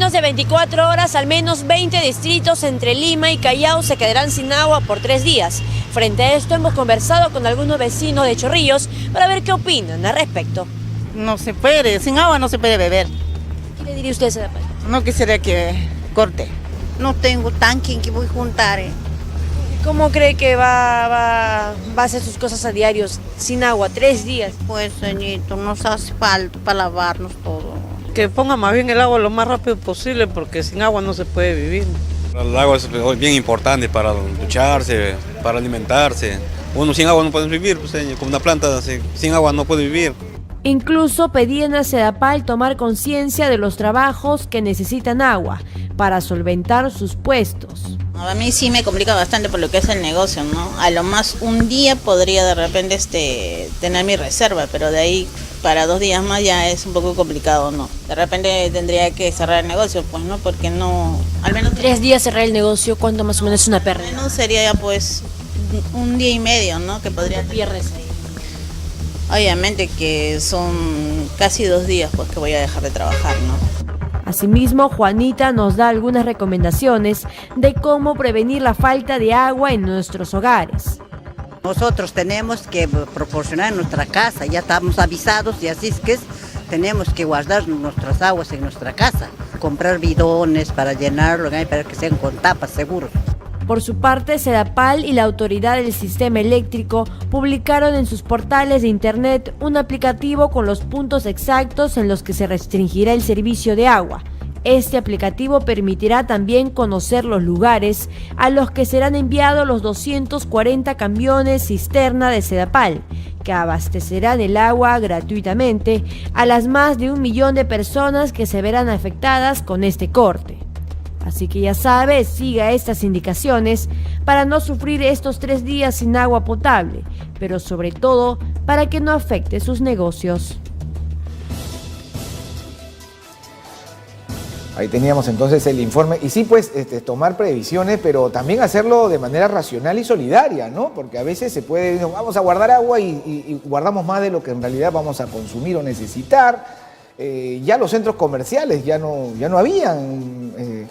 menos de 24 horas, al menos 20 distritos entre Lima y Callao se quedarán sin agua por 3 días. Frente a esto hemos conversado con algunos vecinos de Chorrillos para ver qué opinan al respecto. No se puede, sin agua no se puede beber. ¿Qué le diría usted a Sedapal? No quisiera que corte. No tengo tanque en que voy a juntar. ¿Cómo cree que va a hacer sus cosas a diarios sin agua, 3 días? Pues, señorito, nos hace falta para lavarnos todo. Que ponga más bien el agua lo más rápido posible porque sin agua no se puede vivir. El agua es bien importante para ducharse, para alimentarse. Uno sin agua no puede vivir, pues, como una planta sin agua no puede vivir. Incluso pedían a Sedapal tomar conciencia de los trabajos que necesitan agua para solventar sus puestos. A mí sí me complica bastante por lo que es el negocio, ¿no? A lo más un día podría de repente tener mi reserva, pero de ahí para 2 días más ya es un poco complicado, ¿no? De repente tendría que cerrar el negocio, pues, ¿no? Porque no, al menos 3 días cerrar el negocio, ¿cuánto más o menos es una pérdida? al menos sería ya pues 1 día y medio, ¿no? Que podría Pierdes ahí. Obviamente que son casi 2 días pues que voy a dejar de trabajar, ¿no? Asimismo, Juanita nos da algunas recomendaciones de cómo prevenir la falta de agua en nuestros hogares. Nosotros tenemos que proporcionar en nuestra casa, ya estamos avisados y así es que tenemos que guardar nuestras aguas en nuestra casa, comprar bidones para llenarlo, para que sean con tapas seguros. Por su parte, Sedapal y la Autoridad del Sistema Eléctrico publicaron en sus portales de internet un aplicativo con los puntos exactos en los que se restringirá el servicio de agua. Este aplicativo permitirá también conocer los lugares a los que serán enviados los 240 camiones cisterna de Sedapal, que abastecerán el agua gratuitamente a las más de 1 millón de personas que se verán afectadas con este corte. Así que ya sabe, siga estas indicaciones para no sufrir estos 3 días sin agua potable, pero sobre todo para que no afecte sus negocios. Ahí teníamos entonces el informe. Y sí, pues, tomar previsiones, pero también hacerlo de manera racional y solidaria, ¿no? Porque a veces se puede, vamos a guardar agua y guardamos más de lo que en realidad vamos a consumir o necesitar. Ya los centros comerciales ya no habían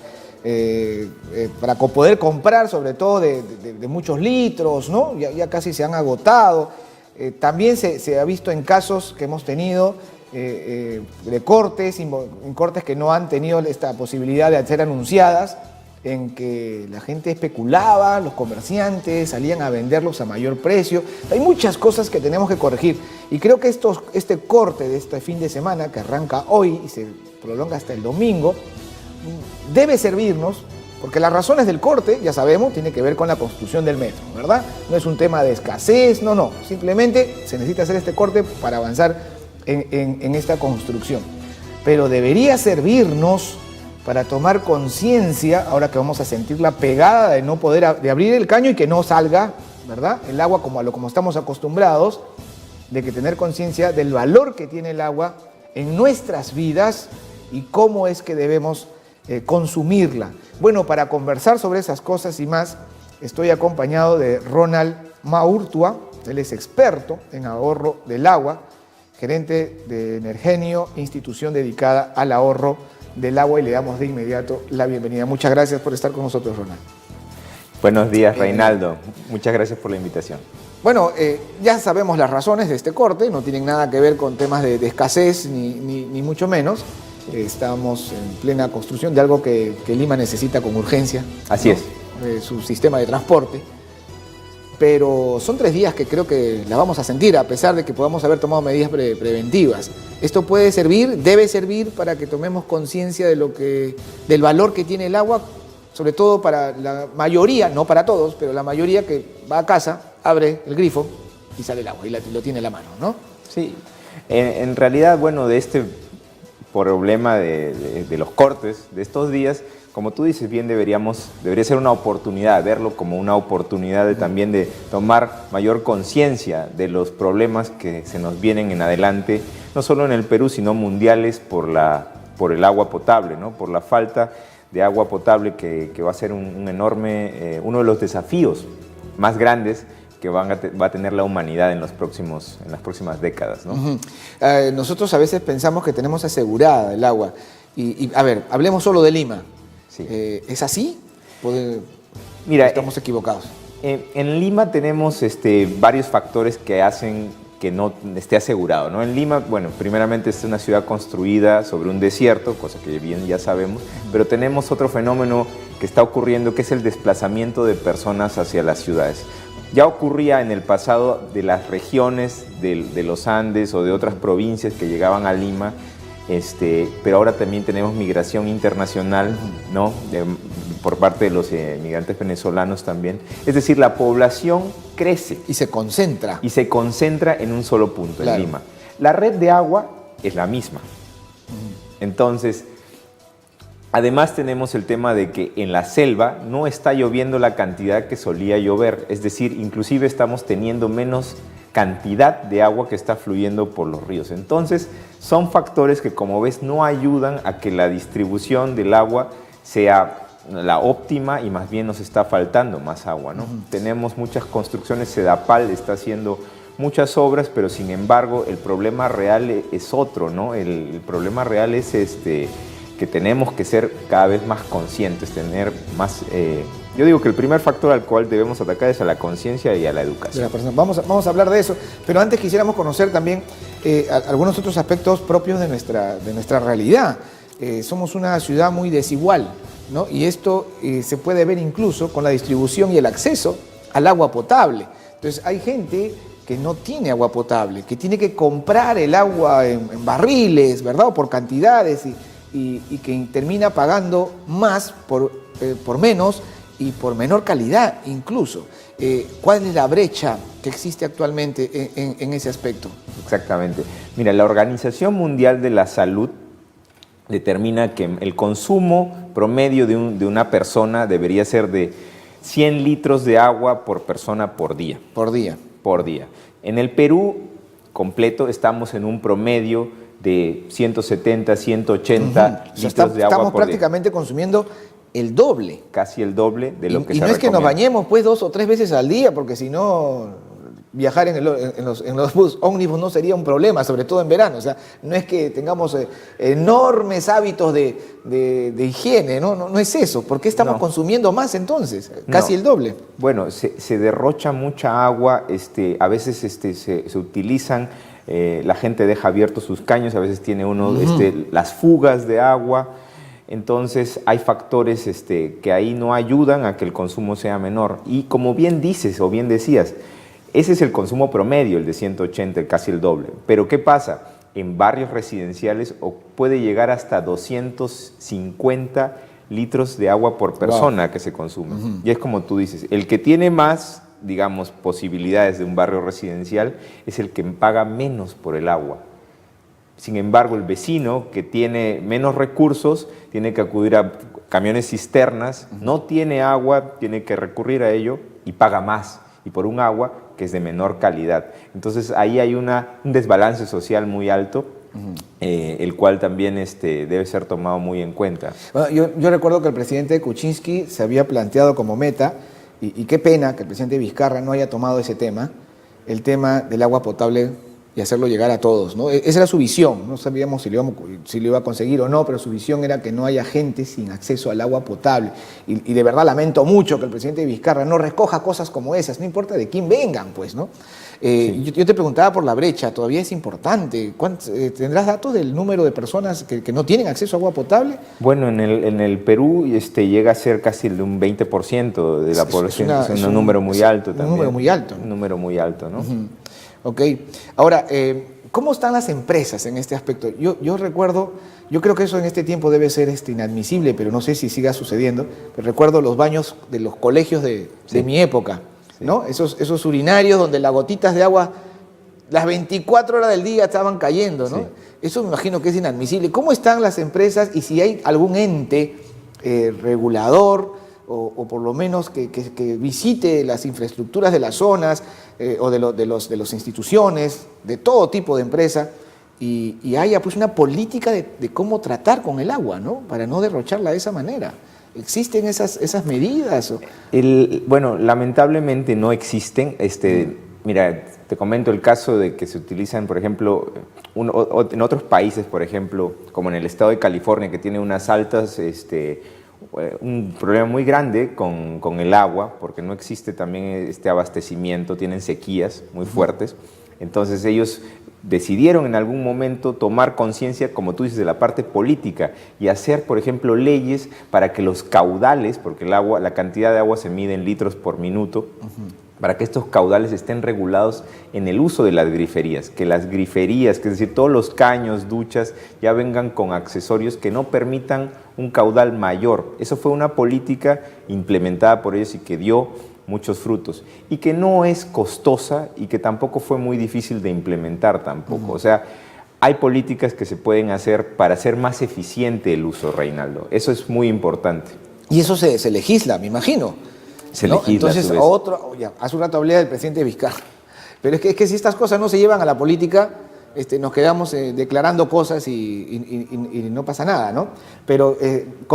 para poder comprar, sobre todo de muchos litros, ¿no? Ya casi se han agotado. También se ha visto en casos que hemos tenido de cortes, en cortes que no han tenido esta posibilidad de ser anunciadas, en que la gente especulaba, los comerciantes salían a venderlos a mayor precio. Hay muchas cosas que tenemos que corregir y creo que este corte de este fin de semana, que arranca hoy y se prolonga hasta el domingo, debe servirnos, porque las razones del corte, ya sabemos, tiene que ver con la construcción del metro, ¿verdad? No es un tema de escasez, no, simplemente se necesita hacer este corte para avanzar en esta construcción. Pero debería servirnos para tomar conciencia, ahora que vamos a sentir la pegada de no poder, de abrir el caño y que no salga, ¿verdad?, el agua como estamos acostumbrados, de que tener conciencia del valor que tiene el agua en nuestras vidas y cómo es que debemos consumirla. Bueno, para conversar sobre esas cosas y más, estoy acompañado de Ronald Maurtua. Él es experto en ahorro del agua, gerente de Energenio, institución dedicada al ahorro del agua, y le damos de inmediato la bienvenida. Muchas gracias por estar con nosotros, Ronald. Buenos días, Reinaldo. Muchas gracias por la invitación. Bueno, ya sabemos las razones de este corte, no tienen nada que ver con temas de escasez ni mucho menos. Estamos en plena construcción de algo que Lima necesita con urgencia. Así es. Su sistema de transporte. Pero son 3 días que creo que la vamos a sentir, a pesar de que podamos haber tomado medidas preventivas. Esto puede servir, debe servir para que tomemos conciencia del valor que tiene el agua, sobre todo para la mayoría, no para todos, pero la mayoría que va a casa, abre el grifo y sale el agua y lo tiene en la mano, ¿no? Sí, en realidad, bueno, de este problema de los cortes de estos días, como tú dices bien, debería ser una oportunidad, verlo como una oportunidad también de tomar mayor conciencia de los problemas que se nos vienen en adelante, no solo en el Perú, sino mundiales por el agua potable, ¿no? Por la falta de agua potable que va a ser un enorme, uno de los desafíos más grandes que va a tener la humanidad en las próximas décadas, ¿no? Nosotros a veces pensamos que tenemos asegurada el agua A ver, hablemos solo de Lima. Sí. ¿Es así? Mira, estamos equivocados. En Lima tenemos varios factores que hacen que no esté asegurado, ¿no? En Lima, bueno, primeramente es una ciudad construida sobre un desierto, cosa que bien ya sabemos, pero tenemos otro fenómeno que está ocurriendo, que es el desplazamiento de personas hacia las ciudades. Ya ocurría en el pasado de las regiones de los Andes o de otras provincias que llegaban a Lima, pero ahora también tenemos migración internacional, ¿no? Por parte de los migrantes venezolanos también. Es decir, la población crece. Y se concentra. Y se concentra en un solo punto, claro, en Lima. La red de agua es la misma. Entonces, además tenemos el tema de que en la selva no está lloviendo la cantidad que solía llover. Es decir, inclusive estamos teniendo menos cantidad de agua que está fluyendo por los ríos. Entonces, son factores que, como ves, no ayudan a que la distribución del agua sea la óptima y más bien nos está faltando más agua, ¿no? Tenemos muchas construcciones, Sedapal está haciendo muchas obras, pero sin embargo el problema real es otro, ¿no? El problema real es que tenemos que ser cada vez más conscientes, tener más... yo digo que el primer factor al cual debemos atacar es a la conciencia y a la educación. Vamos a hablar de eso, pero antes quisiéramos conocer también algunos otros aspectos propios de nuestra realidad. Somos una ciudad muy desigual, ¿no? Y esto se puede ver incluso con la distribución y el acceso al agua potable. Entonces hay gente que no tiene agua potable, que tiene que comprar el agua en barriles, ¿verdad? O por cantidades y que termina pagando más por menos y por menor calidad incluso. ¿Cuál es la brecha que existe actualmente en ese aspecto? Exactamente. Mira, la Organización Mundial de la Salud determina que el consumo promedio de una persona debería ser de 100 litros de agua por persona por día. Por día. Por día. En el Perú completo estamos en un promedio de 170, 180 litros de agua por día. Estamos prácticamente consumiendo el doble. Casi el doble de lo que se recomienda. Y no es que nos bañemos pues 2 o 3 veces al día, porque si no... viajar en los bus ómnibus no sería un problema, sobre todo en verano. O sea, no es que tengamos enormes hábitos de higiene, no es eso. ¿Por qué estamos consumiendo más entonces? Casi el doble. Bueno, se derrocha mucha agua, a veces se utilizan, la gente deja abiertos sus caños, a veces tiene uno las fugas de agua. Entonces hay factores que ahí no ayudan a que el consumo sea menor. Y como bien dices o bien decías, ese es el consumo promedio, el de 180, casi el doble. Pero ¿qué pasa? En barrios residenciales puede llegar hasta 250 litros de agua por persona que se consume. Y es como tú dices, el que tiene más, digamos, posibilidades de un barrio residencial es el que paga menos por el agua. Sin embargo, el vecino que tiene menos recursos tiene que acudir a camiones cisternas, no tiene agua, tiene que recurrir a ello y paga más. Y por un agua que es de menor calidad. Entonces ahí hay un desbalance social muy alto, el cual también debe ser tomado muy en cuenta. Bueno, yo recuerdo que el presidente Kuczynski se había planteado como meta, y qué pena que el presidente Vizcarra no haya tomado ese tema, el tema del agua potable y hacerlo llegar a todos, ¿no? Esa era su visión, no sabíamos si lo iba a conseguir o no, pero su visión era que no haya gente sin acceso al agua potable. Y de verdad lamento mucho que el presidente Vizcarra no recoja cosas como esas, no importa de quién vengan, pues, ¿no? Sí. Yo te preguntaba por la brecha, todavía es importante. ¿Tendrás datos del número de personas que no tienen acceso a agua potable? Bueno, en el Perú llega a ser casi el de un 20% de la población, es un número muy alto también. Un número muy alto. Un número muy alto, ¿no? Ok. Ahora, ¿cómo están las empresas en este aspecto? Yo recuerdo, yo creo que eso en este tiempo debe ser inadmisible, pero no sé si siga sucediendo. Pero recuerdo los baños de los colegios de mi época, ¿no? Esos urinarios donde las gotitas de agua las 24 horas del día estaban cayendo, ¿no? Sí. Eso me imagino que es inadmisible. ¿Cómo están las empresas y si hay algún ente regulador o por lo menos que visite las infraestructuras de las zonas o de las instituciones, de todo tipo de empresa, y haya pues una política de cómo tratar con el agua, ¿no? Para no derrocharla de esa manera? ¿Existen esas medidas? Bueno, lamentablemente no existen. Mira, te comento el caso de que se utilizan, por ejemplo, en otros países, por ejemplo, como en el estado de California, que tiene unas altas, un problema muy grande con el agua, porque no existe también este abastecimiento, tienen sequías muy fuertes. Entonces ellos decidieron en algún momento tomar conciencia, como tú dices, de la parte política y hacer, por ejemplo, leyes para que los caudales, porque la cantidad de agua se mide en litros por minuto, para que estos caudales estén regulados en el uso de las griferías, que las griferías, que es decir, todos los caños, duchas, ya vengan con accesorios que no permitan un caudal mayor. Eso fue una política implementada por ellos y que dio muchos frutos, y que no es costosa y que tampoco fue muy difícil de implementar tampoco. O sea, hay políticas que se pueden hacer para hacer más eficiente el uso, Reinaldo. Eso es muy importante. Y eso se legisla, me imagino. Se ¿no? legisla. Entonces, hace un rato hablé del presidente Vizcarra, pero es que si estas cosas no se llevan a la política, nos quedamos declarando cosas y no pasa nada, ¿no? Pero el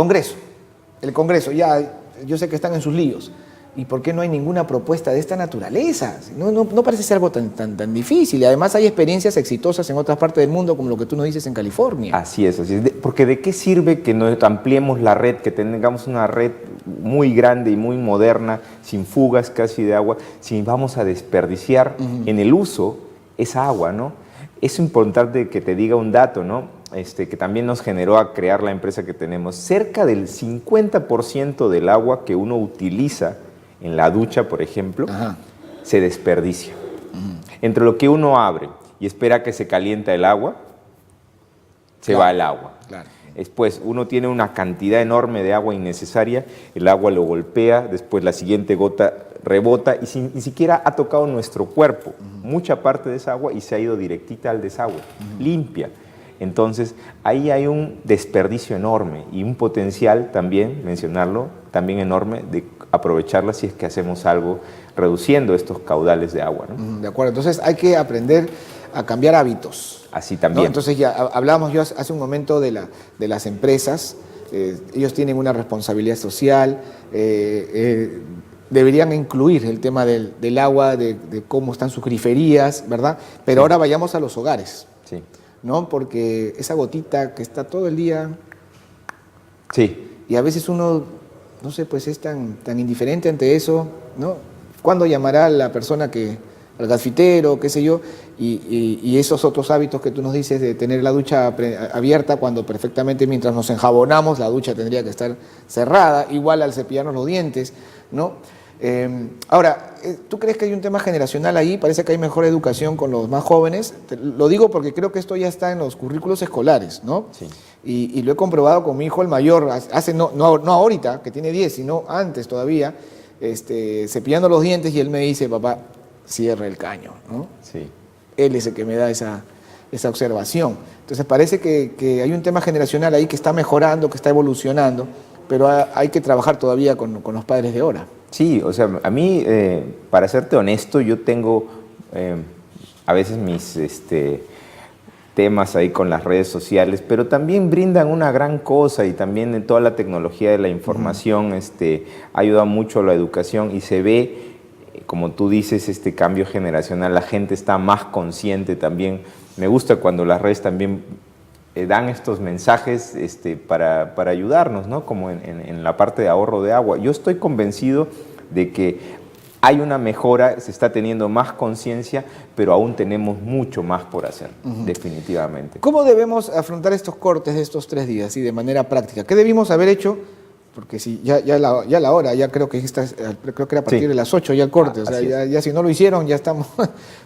Congreso, ya yo sé que están en sus líos. ¿Y por qué no hay ninguna propuesta de esta naturaleza? No parece ser algo tan difícil. Y además hay experiencias exitosas en otras partes del mundo, como lo que tú nos dices en California. Así es. Porque ¿de qué sirve que nos ampliemos la red, que tengamos una red muy grande y muy moderna, sin fugas casi de agua, si vamos a desperdiciar en el uso esa agua, ¿no? Es importante que te diga un dato, ¿no? Que también nos generó a crear la empresa que tenemos. Cerca del 50% del agua que uno utiliza en la ducha, por ejemplo, se desperdicia. Entre lo que uno abre y espera que se calienta el agua, se va el agua. Claro. Después uno tiene una cantidad enorme de agua innecesaria, el agua lo golpea, después la siguiente gota rebota y ni siquiera ha tocado nuestro cuerpo. Mucha parte de esa agua y se ha ido directita al desagüe, limpia. Entonces, ahí hay un desperdicio enorme y un potencial también, mencionarlo, también enorme de aprovecharla si es que hacemos algo reduciendo estos caudales de agua, ¿no? De acuerdo, entonces hay que aprender a cambiar hábitos. Así también. ¿No? Entonces ya hablábamos yo hace un momento de las empresas, ellos tienen una responsabilidad social, deberían incluir el tema del agua, de cómo están sus griferías, ¿verdad? Pero ahora vayamos a los hogares. Sí. ¿No? Porque esa gotita que está todo el día... Sí. Y a veces uno, no sé, pues es tan indiferente ante eso, ¿no? ¿Cuándo llamará la persona al gasfitero, qué sé yo? Y esos otros hábitos que tú nos dices de tener la ducha abierta cuando perfectamente mientras nos enjabonamos la ducha tendría que estar cerrada, igual al cepillarnos los dientes, ¿no? Ahora, ¿tú crees que hay un tema generacional ahí? Parece que hay mejor educación con los más jóvenes. Lo digo porque creo que esto ya está en los currículos escolares, ¿no? Sí. Y lo he comprobado con mi hijo el mayor, no ahorita, que tiene 10, sino antes todavía, cepillando los dientes y él me dice, papá, cierra el caño, ¿no? Sí. Él es el que me da esa observación. Entonces parece que hay un tema generacional ahí que está mejorando, que está evolucionando, pero hay que trabajar todavía con los padres de ahora. Sí, o sea, a mí, para serte honesto, yo tengo a veces mis temas ahí con las redes sociales, pero también brindan una gran cosa y también en toda la tecnología de la información ayuda mucho a la educación y se ve, como tú dices, este cambio generacional, la gente está más consciente también. Me gusta cuando las redes también dan estos mensajes para ayudarnos, ¿no? Como en la parte de ahorro de agua. Yo estoy convencido de que hay una mejora, se está teniendo más conciencia, pero aún tenemos mucho más por hacer, definitivamente. ¿Cómo debemos afrontar estos cortes de estos 3 días, ¿sí? De manera práctica? ¿Qué debimos haber hecho? Porque si ya la hora, ya creo que era a partir de las 8 ya el corte, o sea, ya si no lo hicieron, ya estamos.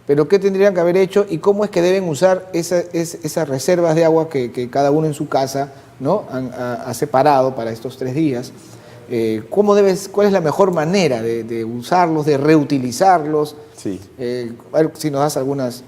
Pero ¿qué tendrían que haber hecho y cómo es que deben usar esas reservas de agua que cada uno en su casa, ¿no? ha separado para estos 3 días? ¿Cuál es la mejor manera de usarlos, de reutilizarlos? Sí. A ver si nos das algunas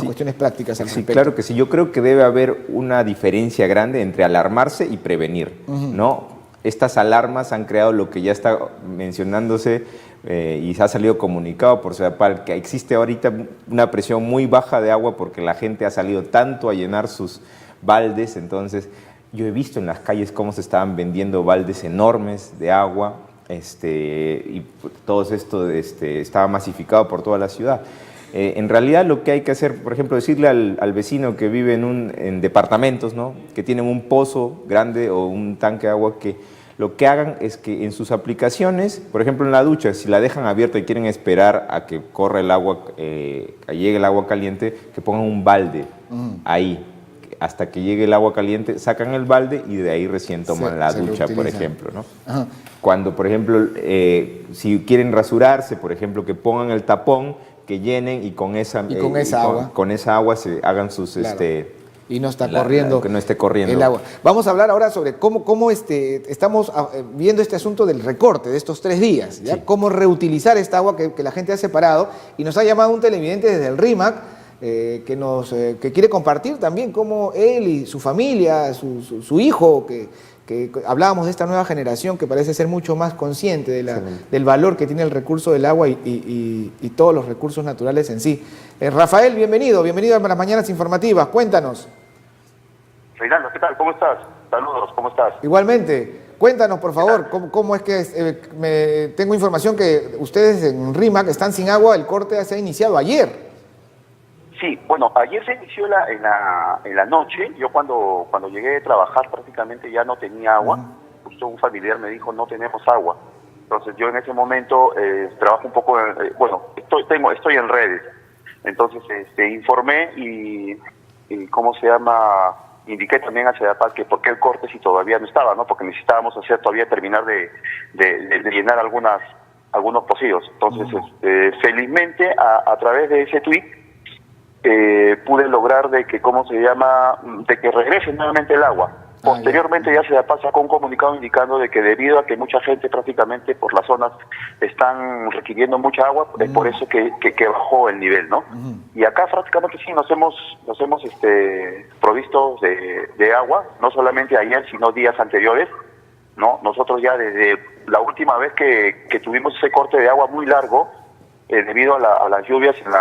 cuestiones prácticas al respecto. Sí, claro que sí. Yo creo que debe haber una diferencia grande entre alarmarse y prevenir, ¿no? Estas alarmas han creado lo que ya está mencionándose y se ha salido comunicado por CEDAPAL, que existe ahorita una presión muy baja de agua porque la gente ha salido tanto a llenar sus baldes. Entonces, yo he visto en las calles cómo se estaban vendiendo baldes enormes de agua y todo esto estaba masificado por toda la ciudad. En realidad lo que hay que hacer, por ejemplo, decirle al vecino que vive en departamentos, ¿no? Que tienen un pozo grande o un tanque de agua, que lo que hagan es que en sus aplicaciones, por ejemplo en la ducha, si la dejan abierta y quieren esperar a que corra el agua, a llegue el agua caliente, que pongan un balde ahí. Hasta que llegue el agua caliente, sacan el balde y de ahí recién toman la ducha, por ejemplo, ¿no? Ajá. Cuando, por ejemplo, si quieren rasurarse, por ejemplo, que pongan el tapón, que llenen y con esa agua se hagan sus... Claro. Y no está corriendo, que no esté corriendo el agua. Vamos a hablar ahora sobre cómo estamos viendo este asunto del recorte de estos 3 días, ¿ya? Sí. Cómo reutilizar esta agua que la gente ha separado. Y nos ha llamado un televidente desde el RIMAC que quiere compartir también cómo él y su familia, su hijo, que hablábamos de esta nueva generación que parece ser mucho más consciente del valor que tiene el recurso del agua y todos los recursos naturales en sí. Rafael, bienvenido a las Mañanas Informativas, cuéntanos. Reinaldo, ¿qué tal? ¿Cómo estás? Saludos, ¿cómo estás? Igualmente, cuéntanos por favor, cómo es que tengo información que ustedes en RIMAC están sin agua, el corte se ha iniciado ayer. Sí, bueno, ayer se inició en la noche. Yo cuando llegué a trabajar prácticamente ya no tenía agua. Justo un familiar me dijo, no tenemos agua. Entonces yo en ese momento trabajo un poco, estoy en redes. Entonces informé y ¿cómo se llama? Indiqué también a Sedapal que por qué el corte si todavía no estaba, ¿no? Porque necesitábamos terminar de llenar algunos pocillos. Entonces, felizmente a través de ese tuit pude lograr de que regrese nuevamente el agua. Posteriormente ya Sedapal sacó un comunicado indicando de que debido a que mucha gente prácticamente por las zonas están requiriendo mucha agua, es por eso que bajó el nivel, ¿no? Y acá prácticamente sí nos hemos provisto de agua, no solamente ayer, sino días anteriores, ¿no? Nosotros ya desde la última vez que tuvimos ese corte de agua muy largo, debido a las lluvias en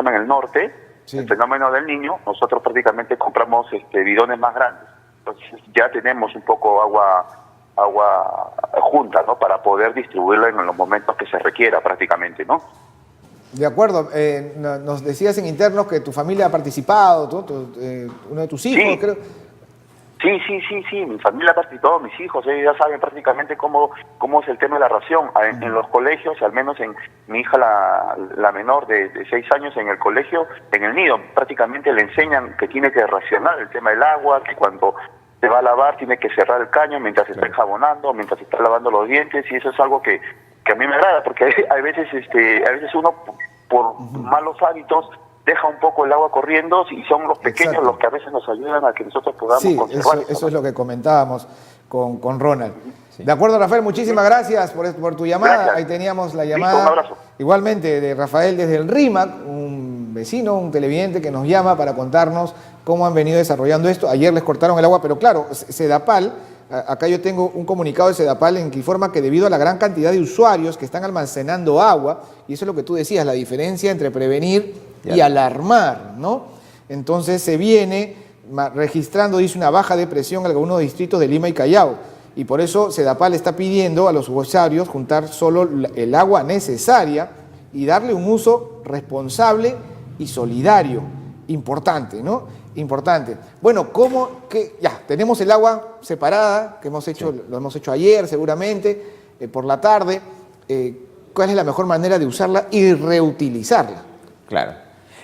el norte, sí. El fenómeno del Niño, nosotros prácticamente compramos bidones más grandes. Entonces ya tenemos un poco agua junta, ¿no? Para poder distribuirla en los momentos que se requiera prácticamente, ¿no? De acuerdo. Nos decías en internos que tu familia ha participado, uno de tus hijos, sí. Creo. Sí, mi familia participó, mis hijos, ellos ya saben prácticamente cómo es el tema de la ración. En los colegios, al menos en mi hija la menor de 6 años en el colegio, en el nido, prácticamente le enseñan que tiene que racionar el tema del agua, que cuando se va a lavar tiene que cerrar el caño mientras está enjabonando, mientras está lavando los dientes, y eso es algo que a mí me agrada, porque a veces uno por malos hábitos deja un poco el agua corriendo y son los pequeños Exacto. los que a veces nos ayudan a que nosotros podamos conservar eso es lo que comentábamos con Ronald. Sí. De acuerdo, Rafael, muchísimas gracias por tu llamada. Gracias. Ahí teníamos la llamada. Listo, un abrazo. Igualmente de Rafael desde el RIMAC, un vecino, un televidente que nos llama para contarnos cómo han venido desarrollando esto. Ayer les cortaron el agua, pero claro, Sedapal, acá yo tengo un comunicado de Sedapal en que informa que debido a la gran cantidad de usuarios que están almacenando agua, y eso es lo que tú decías, la diferencia entre prevenir y alarmar, ¿no? Entonces se viene registrando, dice, una baja de presión en algunos distritos de Lima y Callao, y por eso Sedapal está pidiendo a los usuarios juntar solo el agua necesaria y darle un uso responsable y solidario. Importante, ¿no? Importante. Bueno, ya tenemos el agua separada, que hemos hecho, lo hemos hecho ayer seguramente, por la tarde. ¿Cuál es la mejor manera de usarla y reutilizarla? Claro.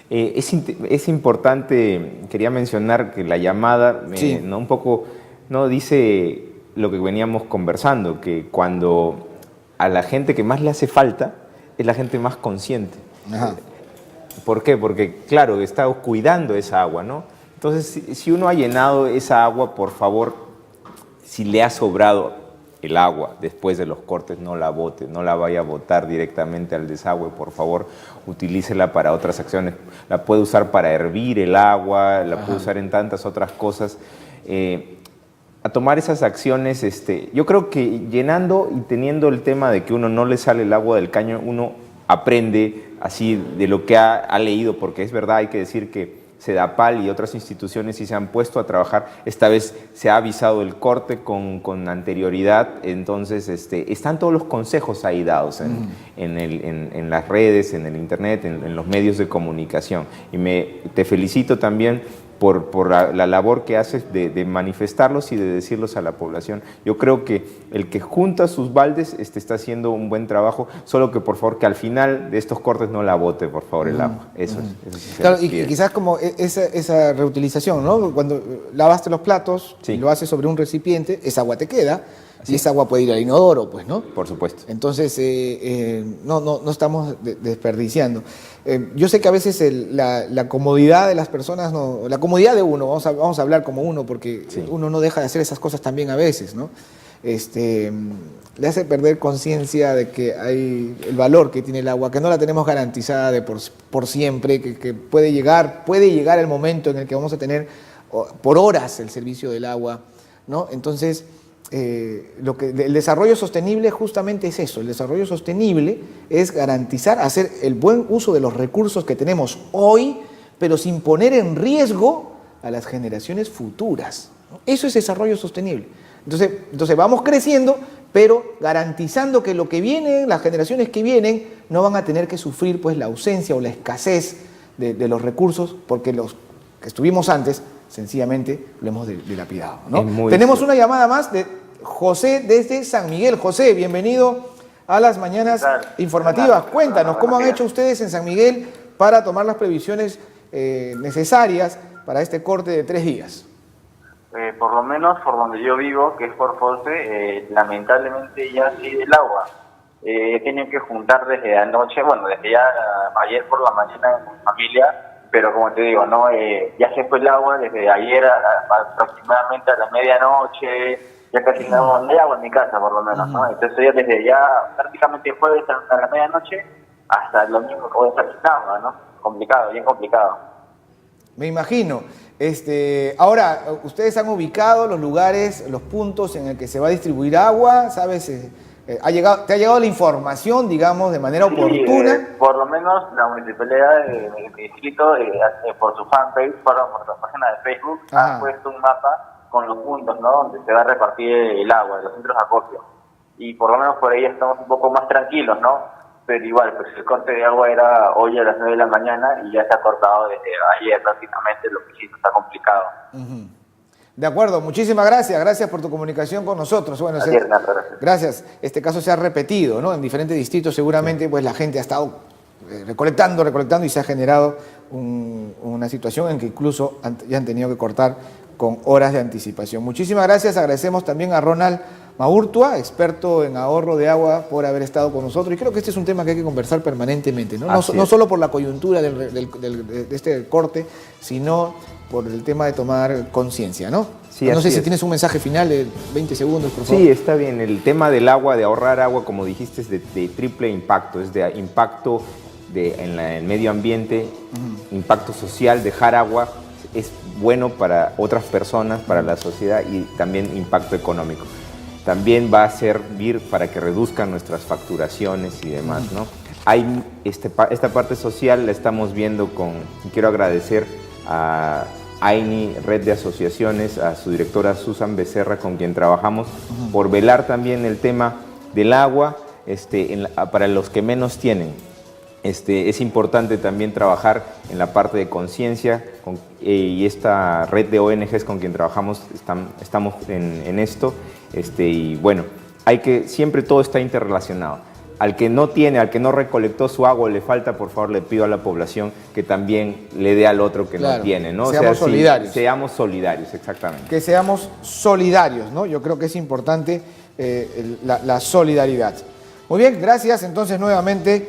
Es importante, quería mencionar que la llamada ¿no? un poco no dice lo que veníamos conversando, que cuando a la gente que más le hace falta es la gente más consciente. Ajá. ¿Por qué? Porque, claro, está cuidando esa agua, ¿no? Entonces, si uno ha llenado esa agua, por favor, si le ha sobrado el agua después de los cortes, no la bote, no la vaya a botar directamente al desagüe, por favor, utilícela para otras acciones. La puede usar para hervir el agua, la puede usar en tantas otras cosas. A tomar esas acciones, yo creo que llenando y teniendo el tema de que uno no le sale el agua del caño, uno aprende así de lo que ha leído, porque es verdad, hay que decir que Sedapal y otras instituciones sí se han puesto a trabajar. Esta vez se ha avisado el corte con anterioridad, entonces están todos los consejos ahí dados en las redes, en el internet, en los medios de comunicación. Y te felicito también por la labor que haces de manifestarlos y de decirlos a la población. Yo creo que el que junta sus baldes está haciendo un buen trabajo, solo que por favor que al final de estos cortes no la bote, por favor, el agua. Eso sí claro, y quizás como esa reutilización, ¿no? Cuando lavaste los platos y lo haces sobre un recipiente, esa agua te queda. Y esa agua puede ir al inodoro, pues, ¿no? Por supuesto. Entonces, no estamos desperdiciando. Yo sé que a veces la comodidad de las personas, la comodidad de uno, vamos a hablar como uno, porque uno no deja de hacer esas cosas también a veces, ¿no? Le hace perder conciencia de que hay el valor que tiene el agua, que no la tenemos garantizada por siempre, que puede llegar el momento en el que vamos a tener por horas el servicio del agua, ¿no? Entonces, el desarrollo sostenible justamente es eso. El desarrollo sostenible es garantizar, hacer el buen uso de los recursos que tenemos hoy, pero sin poner en riesgo a las generaciones futuras, ¿no? Eso es desarrollo sostenible. Entonces vamos creciendo, pero garantizando que lo que viene, las generaciones que vienen, no van a tener que sufrir pues la ausencia o la escasez de los recursos, porque los que estuvimos antes sencillamente lo hemos dilapidado, ¿no? Tenemos una llamada más de José desde San Miguel. José, bienvenido a las mañanas informativas. Cuéntanos, ¿cómo han hecho ustedes en San Miguel para tomar las previsiones necesarias para este corte de 3 días? Por lo menos por donde yo vivo, que es por Force, lamentablemente ya sigue el agua. Tienen que juntar desde anoche, bueno, desde ya ayer por la mañana en mi familia, pero como te digo, no, ya se fue el agua desde ayer aproximadamente a la medianoche. Ya casi no hay agua en mi casa, por lo menos, ¿no? Entonces ya desde ya prácticamente jueves a la medianoche hasta el domingo que voy a estar sin agua, ¿no? Complicado, bien complicado. Me imagino. Ahora, ustedes han ubicado los lugares, los puntos en el que se va a distribuir agua, ¿sabes? ¿Te ha llegado la información, digamos, de manera oportuna? Por lo menos la municipalidad de mi distrito, por su fanpage, por la página de Facebook, ha puesto un mapa con los puntos, ¿no? Donde se va a repartir el agua, los centros de acopio. Y por lo menos por ahí estamos un poco más tranquilos, ¿no? Pero igual, pues el corte de agua era hoy a las 9 de la mañana y ya se ha cortado desde ayer prácticamente, lo que sí está complicado. De acuerdo, muchísimas gracias. Gracias por tu comunicación con nosotros. Bueno, gracias. Este caso se ha repetido, ¿no? En diferentes distritos seguramente pues la gente ha estado recolectando y se ha generado una situación en que incluso ya han tenido que cortar con horas de anticipación. Muchísimas gracias. Agradecemos también a Ronald Maurtua, experto en ahorro de agua, por haber estado con nosotros. Y creo que este es un tema que hay que conversar permanentemente, ¿no? No solo por la coyuntura de este corte, sino por el tema de tomar conciencia, ¿no? Sí, no sé si tienes un mensaje final de 20 segundos, por favor. Sí, está bien. El tema del agua, de ahorrar agua, como dijiste, es de triple impacto. Es de impacto en el medio ambiente, impacto social, dejar agua es bueno para otras personas, para la sociedad, y también impacto económico. También va a servir para que reduzcan nuestras facturaciones y demás, ¿no? Hay esta parte social la estamos viendo y quiero agradecer a AINI, Red de Asociaciones, a su directora Susan Becerra, con quien trabajamos, por velar también el tema del agua para los que menos tienen. Es importante también trabajar en la parte de conciencia y esta red de ONGs con quien trabajamos estamos en esto, y bueno, siempre todo está interrelacionado. Al que no tiene, al que no recolectó su agua, le falta, por favor, le pido a la población que también le dé al otro que no tiene, ¿no? Seamos solidarios. Seamos solidarios, exactamente. Que seamos solidarios, ¿no? Yo creo que es importante la solidaridad. Muy bien, gracias entonces nuevamente